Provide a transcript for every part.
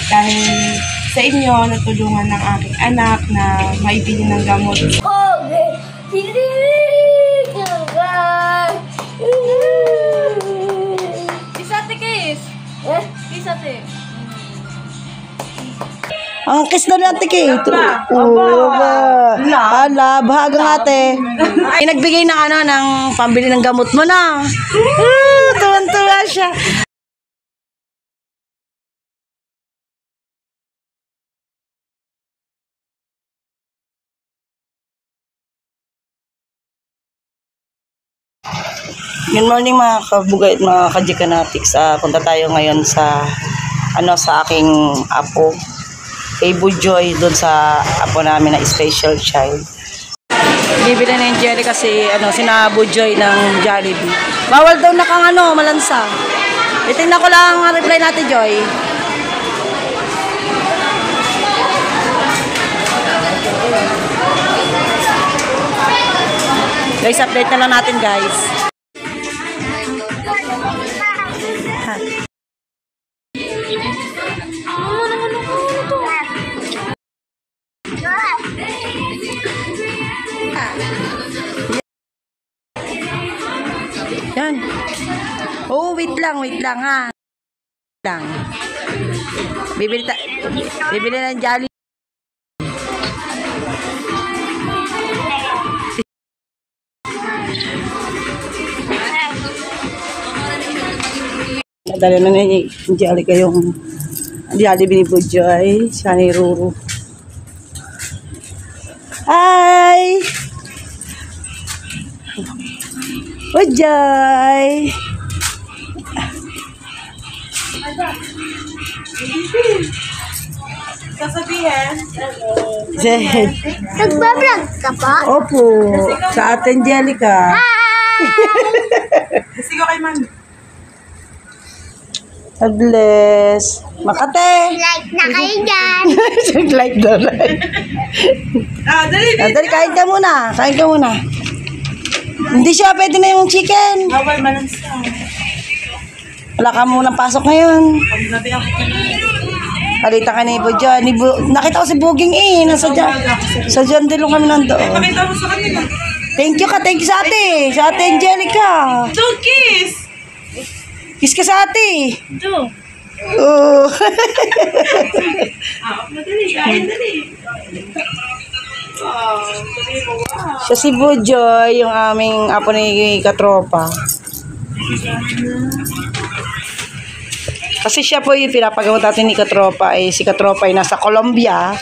Dahil sa inyo, natulungan ng aking anak na maibili ng gamot. Kisate, Kis. Kisate. Ang kiss na natin kay. Hala, bahagang ate. Nagbigay ng ng pambili ng gamot mo na. Tuwan-tuwa siya. Good morning mga kabugay at mga kajikanatics. Punta tayo ngayon sa sa aking apo. Kay Bujoy, doon sa apo namin na special child. Bibili na yung Jelly kasi sina Bujoy ng Jollibee. Bawal daw na kang malansa. Itingnan ko lang ang reply natin, Joy. Guys, update na lang natin, guys. Yan. Oh, wait lang ha. Lang. Bibili ng Jollibee. Dali na yung Jollibee yung Jollibee ni Bujoy. Siya ni Ruru. Hi! Bujoy! Sasabihin? Nagbablog ka pa? Opo. Sa atin, Angelica. Sige kay Mami. God bless. Makate. Like na kayo dyan. Like daw like. Dali, kain ka muna. Kain ka muna. Hindi siya pwede na yung chicken. Bawal malansa. Wala ka munang pasok ngayon. Paggabi ako ka na. Kalita ka ni Bujoy. Nakita ko si Buging Nasa dyan. Sa dyan din kami nandoon. Pakita mo sa kanila. Thank you sa ate. Sa ate Angelica. Don't kiss! Kiss ka sa ate. Do. Oh. Madali. Kain, dali. Wow. Siya si Bujoy, yung aming apo ni Katropa. Kasi siya po yung pinapagamot natin ni Katropa. Si Katropa ay nasa Colombia.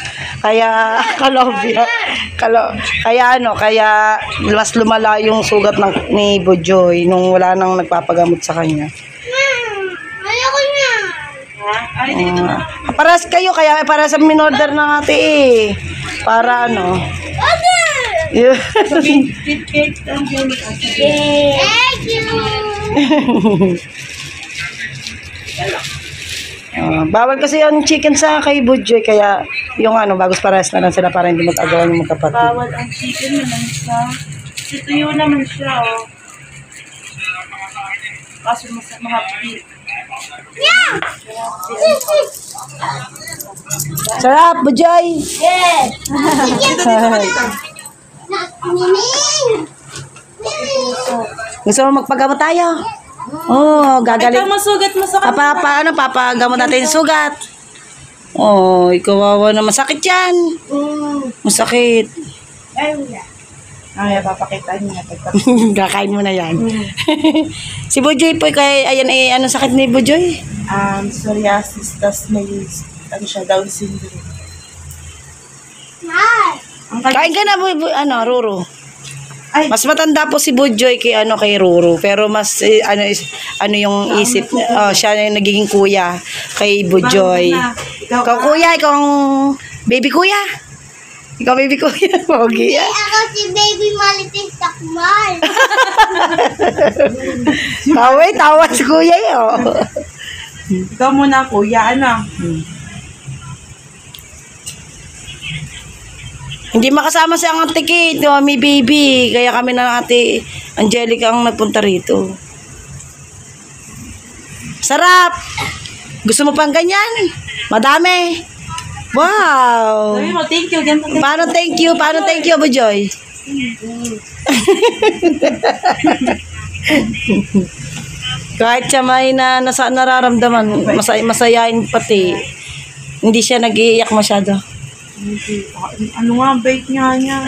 Kaya, kaya mas lumala yung sugat ni Bujoy nung wala nang nagpapagamot sa kanya. Ayoko na. Paras kayo, kaya para sa minorder na natin Para Yeah. Cake ang Angelica. Thank you. Bawal kasi yung chicken sa kay Bujoy, kaya yung bagos pares na lang sila para hindi mag-agawan yung magkapatid. Bawal ang chicken naman siya. Tutuyo naman siya, oh. Kaso mahapit. Yeah. Sarap, Bujoy! Yes. Gusto mo magpagamot tayo? Gagaling. Ikaw masugat mo sa kanila. Papagamot natin yung sugat. Ikawawa na masakit yan. Masakit. Ay, wala. Papakita niya. Kakain mo na yan. Si Bujoy po, anong sakit ni Bujoy? Psoriasis, tas may, Down syndrome. Kain ka na, Ruru. Ay. Mas matanda po si Bujoy kay Ruru, pero mas yung isip, siya yung nagiging kuya kay Bujoy. Ikaw kuya, ikaw ang baby kuya. Ikaw baby kuya, pogi. Ako si baby Malitis Takmal. Tawa si kuya yun. Ikaw muna kuya, Hindi makasama si ang ate Kate, may baby. Kaya kami na ate Angelica ang nagpunta rito. Sarap! Gusto mo pang ganyan? Madami. Wow. Sabi mo, thank you. Ganito. Paano thank you? Paano thank you, Bujoy? Kahit siya may nararamdaman, masayain pati. Hindi siya nag-iiyak masyado. Ano nga, bait niya niya.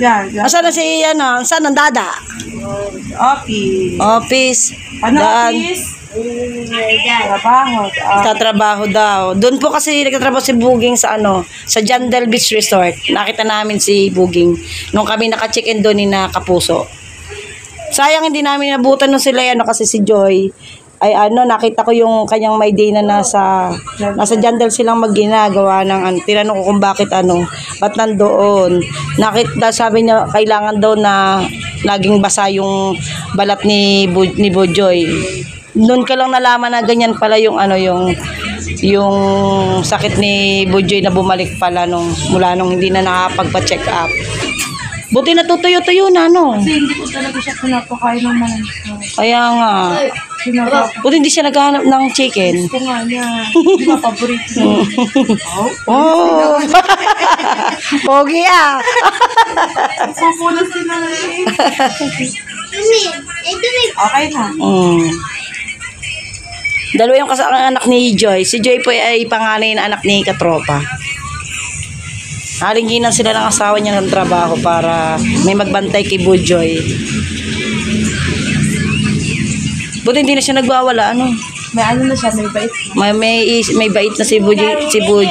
Yan, yan. Asan na si, saan ang dada? Office. Office. Ano Daan. office? Trabaho. Tatrabaho daw. Doon po kasi nagtatrabaho si Buging sa sa Jandel Beach Resort. Nakita namin si Buging nung kami naka-check-in doon ni na Kapuso. Sayang hindi namin nabutan nung sila kasi si Joy ay nakita ko yung kanyang may day na nasa Jandel silang magginagawa ng tinanong ko kung bakit ba't nandoon. Nakita, sabi niya kailangan daw na laging basa yung balat ni Bujoy. Noon ka lang nalaman na ganyan pala yung yung sakit ni Bujoy na bumalik pala mula nung hindi na nakapagpa-check up. Buti natutuyo-tuyo na Kasi hindi ko talaga siya pinapakain ng mga. Kaya nga. Buti hindi siya naghahanap ng chicken. Gusto nga niya. Hindi ba paborito niya? Oh. Pogi Pupunas din na eh. Okay na. Dalawa yung anak ni Joy. Si Joy po ay panganay na anak ni Katropa. Halinginan sila ng asawa niya ng trabaho para may magbantay kay Bujoy. Buti hindi na siya nagwawala, May na siya, may bait. May bait na si Bujoy. Hindi po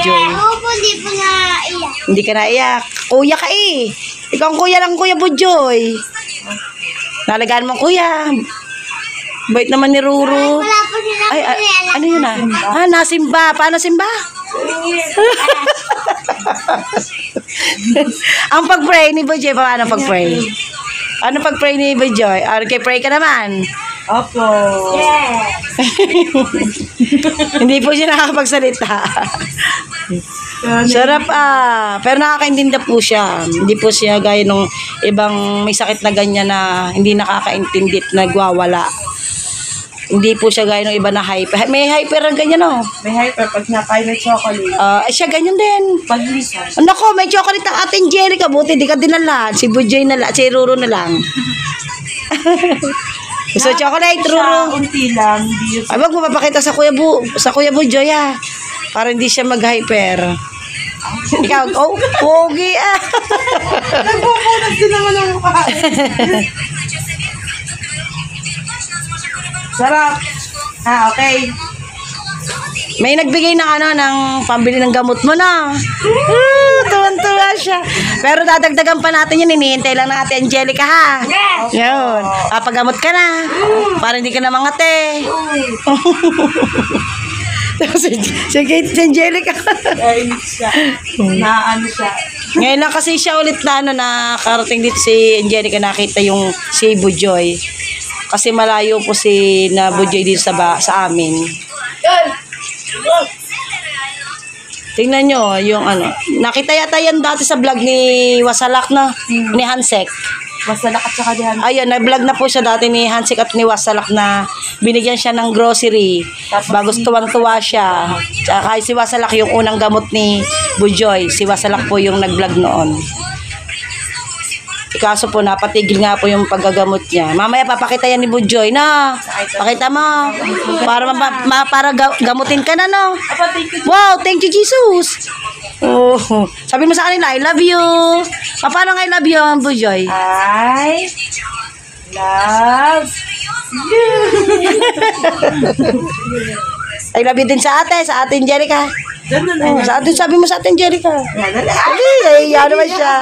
naiyak. Hindi ka naiyak. Kuya ka eh. Ikaw ang kuya ng Kuya Bujoy. Nalagaan mo kuya. Bait naman ni Ruru. Wala po sila Ay, ano yun nasimba. Paano simba? Ang pag-pray ni Bujoy, paano pag-pray? Ano pag-pray ni Bujoy? Okay, pray ka naman. Opo. Hindi po siya nakakapagsalita. Sarap pero nakakaintindi po siya. Hindi po siya gaya nung ibang may sakit na ganyan na hindi nakakaintindi at nagwawala. Hindi po siya gaya ng iba na hyper. May hyper ang ganyan May hyper pag nakain ng chocolate. Siya ganyan din. Paglisan. Nako, may chocolate ang ating Jerica. Buti di ka dinala. Si Bujoy na lang. Si Ruru na lang. Gusto chocolate, Ruru. Unti lang. Hindi yun. Ay, wag mo papakita sa Kuya Bujoy para hindi siya mag-hyper. Ikaw, pogi Nagpupunas din naman ang mukha. Sarap. Okay. May nagbigay ng ng pambili ng gamot mo na. Tuwan-tuwa siya. Pero dadagdagan pa natin yun. Hinihintay lang ng Ate Angelica Yun. Papagamot ka na. Para hindi ka na mangate. si Angelica. Siya. Naano siya. Ngayon lang kasi siya ulit na karating dito si Angelica, nakita yung si Bujoy. Kasi malayo po si Bujoy dito sa amin. Tingnan nyo yung nakita yata yan dati sa vlog ni Wasalak ni Hansek. Wasalak at saka dihan. Ayun, na-vlog na po siya dati ni Hansek at ni Wasalak na binigyan siya ng grocery. Bago tuwang-tuwa siya. Tsaka si Wasalak yung unang gamot ni Bujoy. Si Wasalak po yung nag-vlog noon. Kaso po, napatigil nga po yung paggagamot niya. Mamaya papakita yan ni Bujoy na. Pakita mo. Para gamutin ka na, no? Wow, thank you, Jesus. Oh, sabi mo sa kanila, I love you. Paano nga I love you, Bujoy? I love you. I love you din sa Ate Angelica. Sa atin, sabi mo sa Ate Angelica. Ay, naman siya.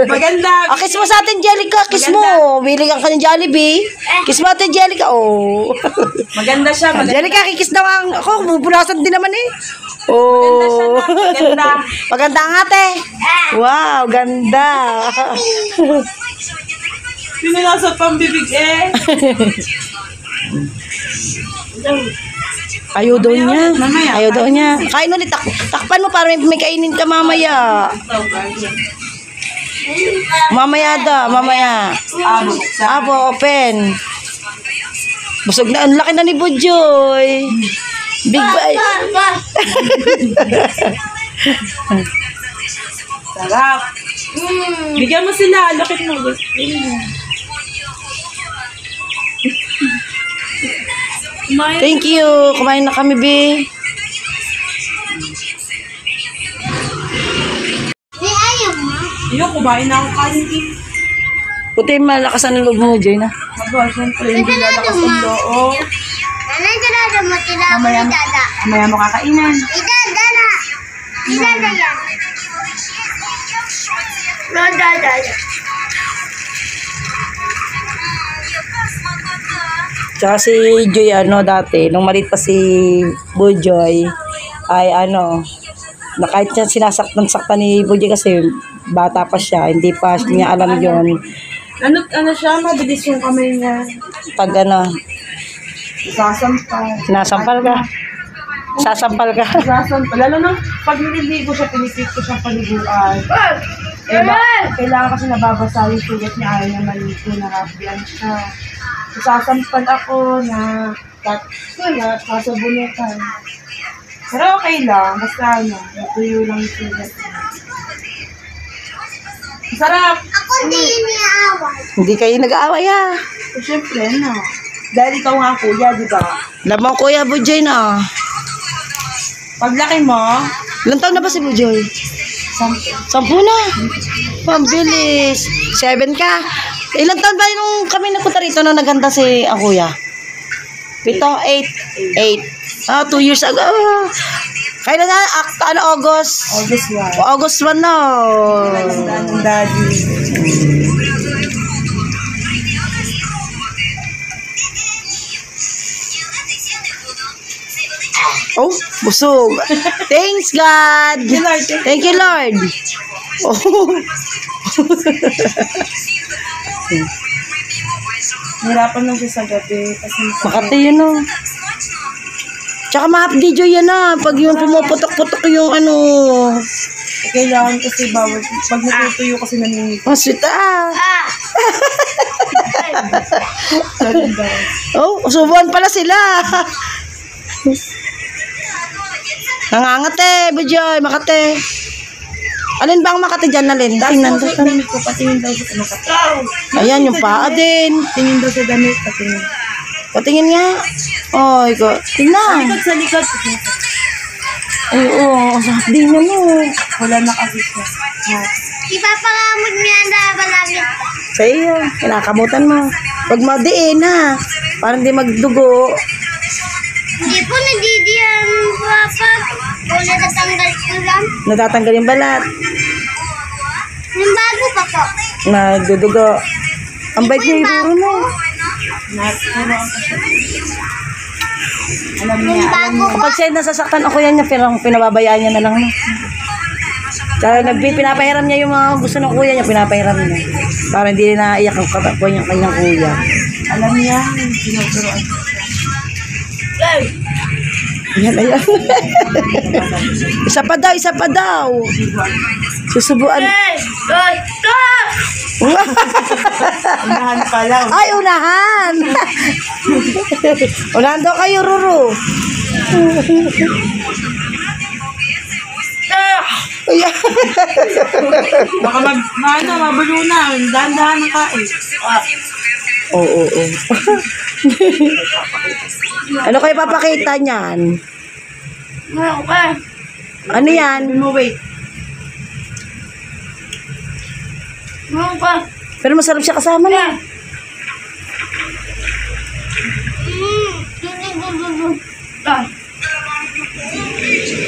Maganda. Kiss mo sa Ate Angelica, kiss mo. Biligan ka ng Jollibee. Kiss mo Ate Angelica, Maganda siya. Angelica, kikis daw ako. Bubulasan din naman Oh. Maganda. Maganda ang ate. Wow, ganda. Pininasot pang bibig Ayaw daw niya. Kain ulit. Takpan mo para may kainin ka mamaya. Mamaya. Abo, open. Busog na. Ang laki na ni Bujoy. Big bite. Sarap. Bigyan mo sila. Lakit mo. Kumain. Thank you. Kumain na kami, Bi. May ayaw mo? Ayun, kumain na ako kanin. Puti malakas ang loob mo, Joy, na. Aba, siyempre, hindi lalakas ang loob. Nanay, dada mo. Tila mo Mamaya, ni dada. mamaya mo kakainan. Idada na. Idada yan. No, dada. Tsaka si Joy, dati, nung maliit pa si Bujoy, ay na kahit siya sinasaktan-saktan ni Bujoy kasi bata pa siya, hindi pa niya alam yon. Ano siya, mabilis yung kamay niya. Pag Sasampal. sinasampal ka. Sasampal ka. Sasampal. Lalo na, pag nililigo siya, pinipit ko siya paliguan. Kailangan kasi nababasa yung sugat niya, ayaw niya maligo, nakabiyan siya. Sasampal ako na sasabunutan. Pero okay lang, basta natuyo lang yung sugat niya. Sarap! Ako hindi iniaaway. Hindi kayo nag-aaway, ha? Siyempre, dahil ikaw nga kuya, di ba? Alam mo, Kuya Bujoy, na. Paglaki mo, Ilang taon na ba si Bujoy? 10 na. Pambilis. 7 ka. Ilang taon ba nung kami nagpunta rito nung naganda si ang kuya? 7, 8. 2 years ago. Kaya na, August. August 1. August 1 na. Ang daddy. Oh, busog. Thanks, God. Thank you, Lord. Oh. Hirapan lang siya sa gabi. Kasi Makati yun, oh. Tsaka ma-update yun yan, pag yung pumuputok-putok yung kailangan kasi bawal. Pag natutuyo kasi nanginginig. Oh, sweet, Oh, subuan pala sila. Nangangate, Bujoy, Makate. Alin ba ang Makate dyan, Alin? Tingnan Tapos doon. damit ko, patingin daw siya sa makataw. Ayan, yung paa din. Tingin daw sa damit, patingin. Patingin nga. Oh, ikaw. Tingnan. Sa likod. Ay, oo. Di niya, no. Wala na kasi siya. Ipapangamod mo yan na balangit. Sa iyo, kinakamutan mo. Huwag madiin, ha. Parang di magdugo. Hindi po nadidiyan, Papa. O natatanggal ko lang. Natatanggal yung balat. Yung bago pa po. Nagdudugo. Ang bait niya yung no. Alam Yung niya, bago pa. Kapag siya nasasaktan ako yan, pinababayaan niya na lang. No? Kaya pinapahiram niya yung mga gusto ng kuya niya, pinapahiram niya. Para hindi na iyak ang katakbo niya kanyang kuya. alam niya, sinuturoan siya. Ayan, ayan. Isa pa daw. Susubuan. Unahan pa lang. Ay, unahan. Unahan daw kayo, Ruru. Ayan. Baka mabulo na. Dahan-dahan ng kain. Oo. Ano kayo papakita niyan? Ano yan? Wait. Pero masarap siya kasama na.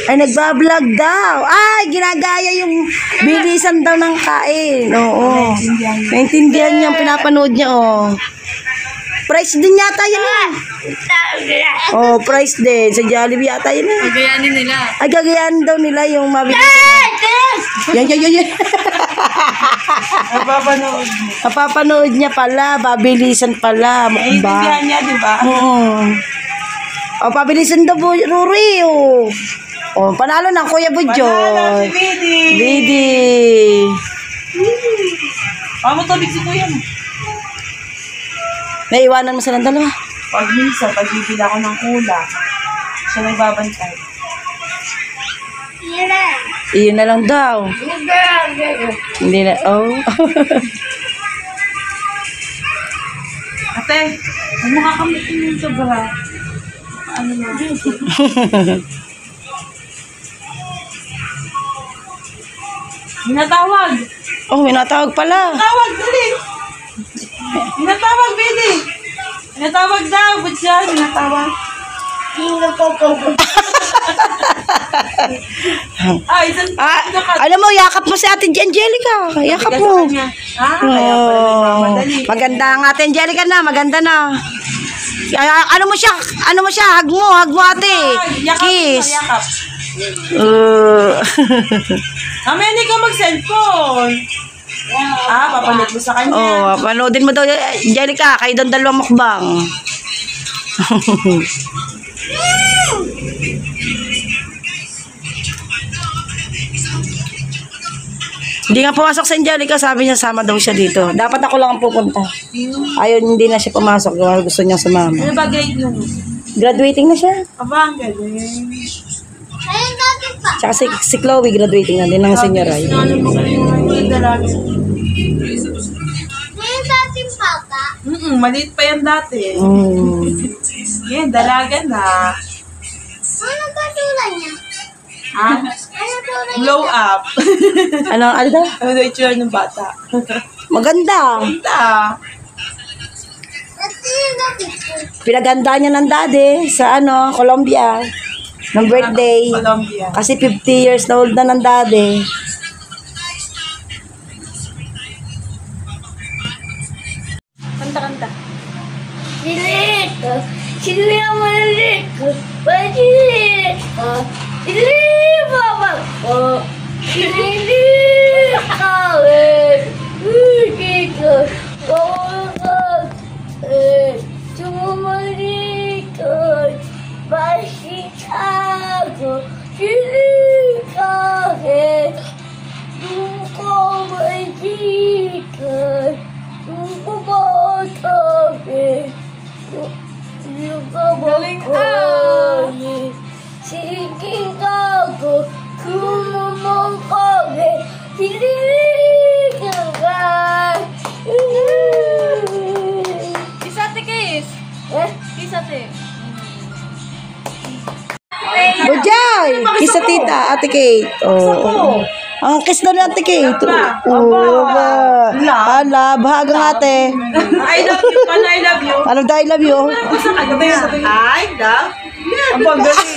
Ay, nagbablog daw. Ay, ginagaya yung bilisan daw ng kain. Oo. Naintindihan niya, pinapanood niya, oh. Price din yata yan, eh. Oh, price din. Sa Jollibee yata yun, eh. Gagayanin nila. Ay, gagayahin daw nila yung mabilisan. Yan. Napapanood mo. Napapanood niya pala, babilisan pala. Naiintindihan niya, di ba? Oo. Oh, pabilisan daw, Ruri, oh. Oh, panalo ng Kuya Panalo Bujoy. si Bidi. Bidi. Pamo tubig si Kuya mo. Naiwanan mo silang dalawa. Pag minsan, pag bibili ako ng kulang, siya nagbabantay. Iyon na lang daw. Hindi na, oh. Ate, huwag mo kakamitin yung sobra. Ano na? Minatawag! Oh, may natawag pala. Tawag, dali! Minatawag, baby! Minatawag daw, ba't siya? Minatawag. Ay, isang Alam mo, yakap mo si Ate Angelica. Yakap mo. Kaya pala nagmamadali. Maganda ang Ate Angelica na, maganda na. Ano mo siya, hug mo ate. Yakap, Kiss. yakap. Uh, Mamaya hindi ka mag-cellphone. Papanood mo sa kanya. oh, panoodin mo daw, Angelica, kayo doon dalawang mukbang. Hindi nga pumasok sa Angelica, sabi niya sama daw siya dito. Dapat ako lang ang pupunta. Ayun, hindi na siya pumasok. Gusto niya sumama. Ano ba grade mo? Graduating na siya. Aba, ang galing. Ayun dati pa. Tsaka si Chloe, graduating na din ng senior high. Ano mo kayo mga dalaga? Ayun dati pata. Maliit pa yan dati. Yan, dalaga na. Ano ba tulad niya? Ha? Ano tulad niya? Glow up. Ano daw? Ano daw itsura ng bata? Maganda. Ganda. At yun dati po. Pinaganda niya ng daddy sa Colombia. Ng birthday. Colombia. Kasi 50 years na old na ng daddy. Kanta. Silito, silito, pagilito, silito ako, silito, silito, sumarito, pasitago, silito, suko magito, suko Galing, Siging ako, kumumong kami, siligang ka. Isa ate Kiss. Kiss ate. Bujay! Kiss sa tita, Ate Kate. Oh. Ang kiss na ni Ate Kate. Aba. Oh, aba. Hala, bahagang ate. I love you. Paano I love you? Ano daw I love you? I love you. Ang galing.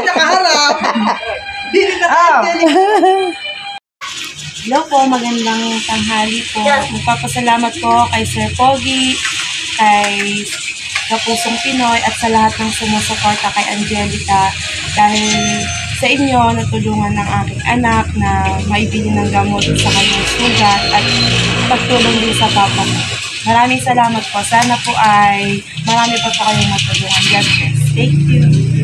Nakaharap. Hello po, magandang tanghali po. Magpapasalamat po kay Sir Pogi, kay Kapusong Pinoy at sa lahat ng sumusuporta kay Angelica dahil sa inyo natulungan ng aking anak na maibili ng gamot sa kanyang sugat at pagtulong din sa papa ko. Maraming salamat po. Sana po ay marami pa po kayong matulungan. God bless. Thank you.